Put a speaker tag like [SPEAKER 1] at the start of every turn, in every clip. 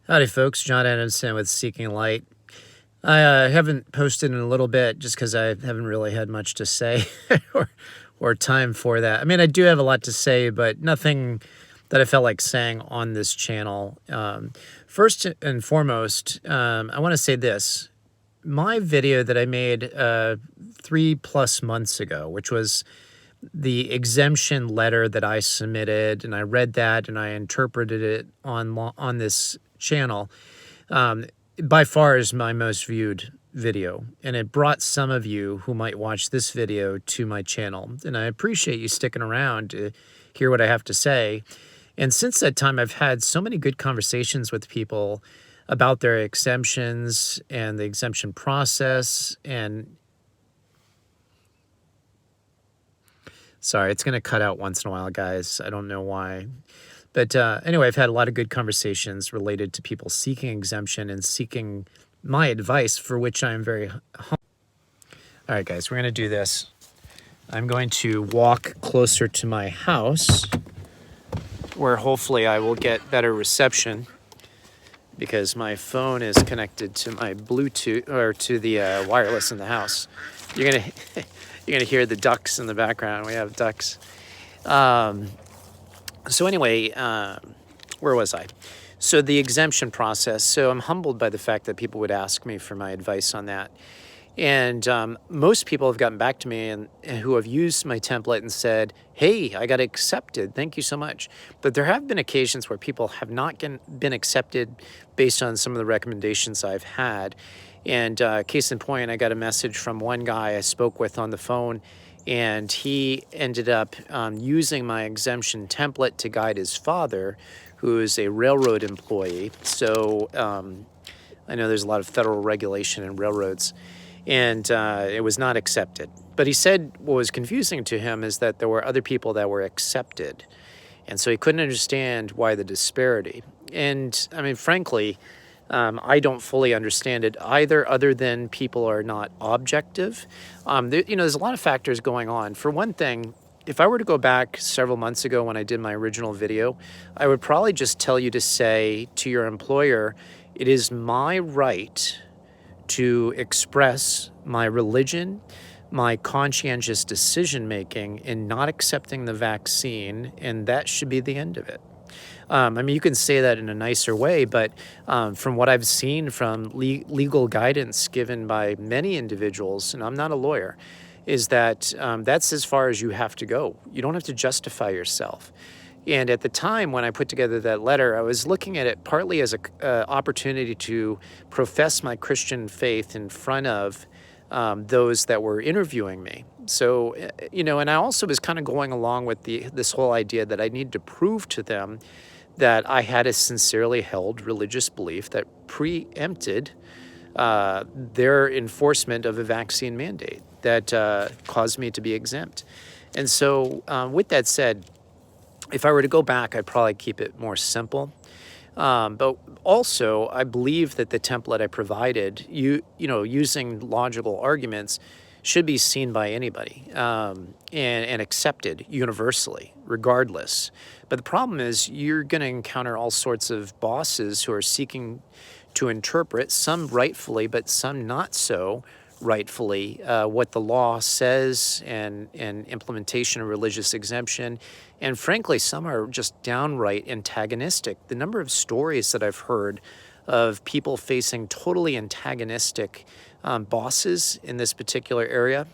[SPEAKER 1] Howdy, folks. John Adamson with Seeking Light. I haven't posted in a little bit just because I haven't really had much to say or time for that. I mean, I do have a lot to say, but nothing that I felt like saying on this channel. First and foremost, I want to say this. My video that I made 3+ months ago, which was the exemption letter that I submitted, and I read that and I interpreted it on this channel, by far is my most viewed video, and it brought some of you who might watch this video to my channel, and I appreciate you sticking around to hear what I have to say. And since that time, I've had so many good conversations with people about their exemptions and the exemption process. And sorry, it's going to cut out once in a while, guys. I don't know why. But anyway, I've had a lot of good conversations related to people seeking exemption and seeking my advice, for which I am very humble. All right, guys, we're going to do this. I'm going to walk closer to my house, where hopefully I will get better reception, because my phone is connected to my Bluetooth, or to the wireless in the house. You're gonna hear the ducks in the background. We have ducks. So anyway, where was I? So the exemption process. So I'm humbled by the fact that people would ask me for my advice on that. And most people have gotten back to me and who have used my template and said, hey, I got accepted. Thank you so much. But there have been occasions where people have not been accepted based on some of the recommendations I've had. And case in point, I got a message from one guy I spoke with on the phone, and he ended up using my exemption template to guide his father, who is a railroad employee. So I know there's a lot of federal regulation in railroads, and it was not accepted. But he said what was confusing to him is that there were other people that were accepted. And so he couldn't understand why the disparity. And I mean, frankly, I don't fully understand it either, other than people are not objective. There's a lot of factors going on. For one thing, if I were to go back several months ago when I did my original video, I would probably just tell you to say to your employer, it is my right to express my religion, my conscientious decision-making in not accepting the vaccine, and that should be the end of it. I mean, you can say that in a nicer way, but from what I've seen from legal guidance given by many individuals, and I'm not a lawyer, is that that's as far as you have to go. You don't have to justify yourself. And at the time when I put together that letter, I was looking at it partly as an opportunity to profess my Christian faith in front of those that were interviewing me. So, and I also was kind of going along with this whole idea that I need to prove to them that I had a sincerely held religious belief that preempted their enforcement of a vaccine mandate that caused me to be exempt. And so with that said, if I were to go back, I'd probably keep it more simple. But also, I believe that the template I provided, using logical arguments, should be seen by anybody and accepted universally, regardless. But the problem is you're going to encounter all sorts of bosses who are seeking to interpret, some rightfully, but some not so rightfully, what the law says and implementation of religious exemption. And frankly, some are just downright antagonistic. The number of stories that I've heard of people facing totally antagonistic bosses in this particular area.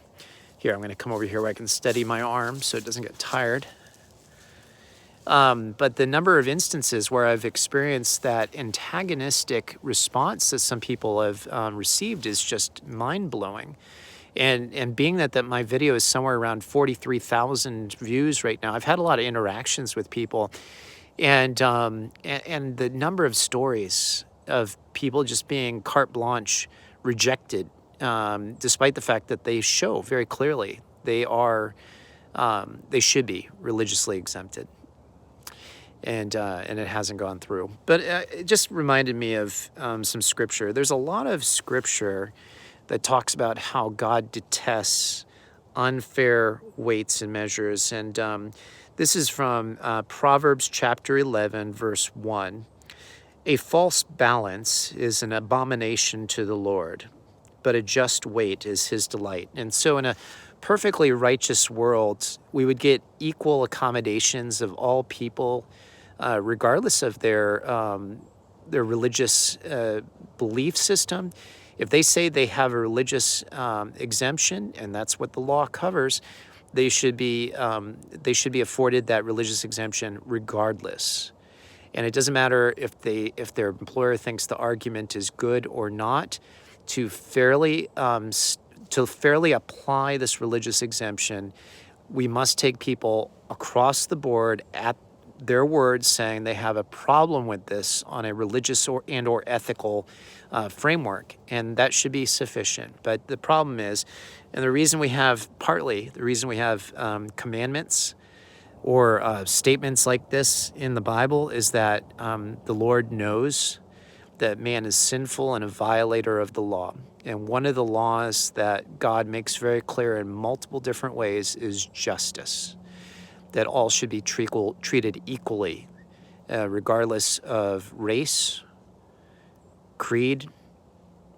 [SPEAKER 1] Here, I'm going to come over here where I can steady my arm so it doesn't get tired. But the number of instances where I've experienced that antagonistic response that some people have received is just mind-blowing. And being that my video is somewhere around 43,000 views right now, I've had a lot of interactions with people, and the number of stories of people just being carte blanche rejected, despite the fact that they show very clearly they should be religiously exempted. And it hasn't gone through. But it just reminded me of some scripture. There's a lot of scripture that talks about how God detests unfair weights and measures. And this is from Proverbs chapter 11, verse 1. A false balance is an abomination to the Lord, but a just weight is his delight. And so, in a perfectly righteous world, we would get equal accommodations of all people, regardless of their religious belief system. If they say they have a religious exemption, and that's what the law covers, they should be afforded that religious exemption regardless. And it doesn't matter if their employer thinks the argument is good or not. To fairly apply this religious exemption, we must take people across the board at their word saying they have a problem with this on a religious or ethical framework, and that should be sufficient. But the problem is, and the reason we have commandments or statements like this in the Bible is that the Lord knows that man is sinful and a violator of the law. And one of the laws that God makes very clear in multiple different ways is justice, that all should be treated equally, regardless of race, creed,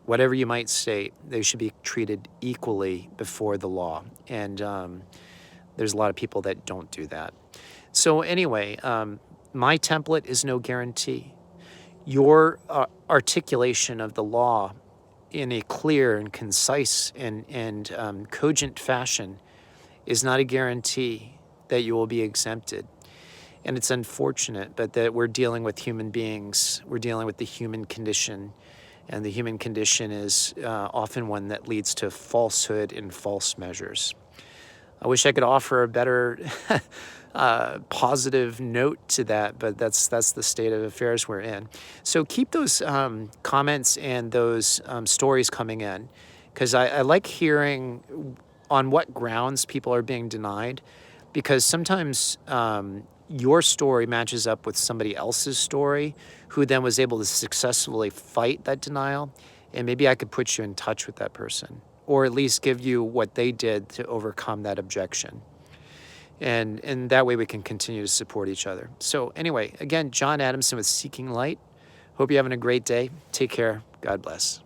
[SPEAKER 1] whatever you might say. They should be treated equally before the law. And there's a lot of people that don't do that. So anyway, my template is no guarantee. Your articulation of the law in a clear and concise and cogent fashion is not a guarantee that you will be exempted. And it's unfortunate, but that we're dealing with human beings. We're dealing with the human condition. And the human condition is often one that leads to falsehood and false measures. I wish I could offer a better positive note to that, but that's the state of affairs we're in. So keep those comments and those stories coming in, because I like hearing on what grounds people are being denied, because sometimes your story matches up with somebody else's story who then was able to successfully fight that denial, and maybe I could put you in touch with that person, or at least give you what they did to overcome that objection. And that way we can continue to support each other. So anyway, again, John Adamson with Seeking Light. Hope you're having a great day. Take care. God bless.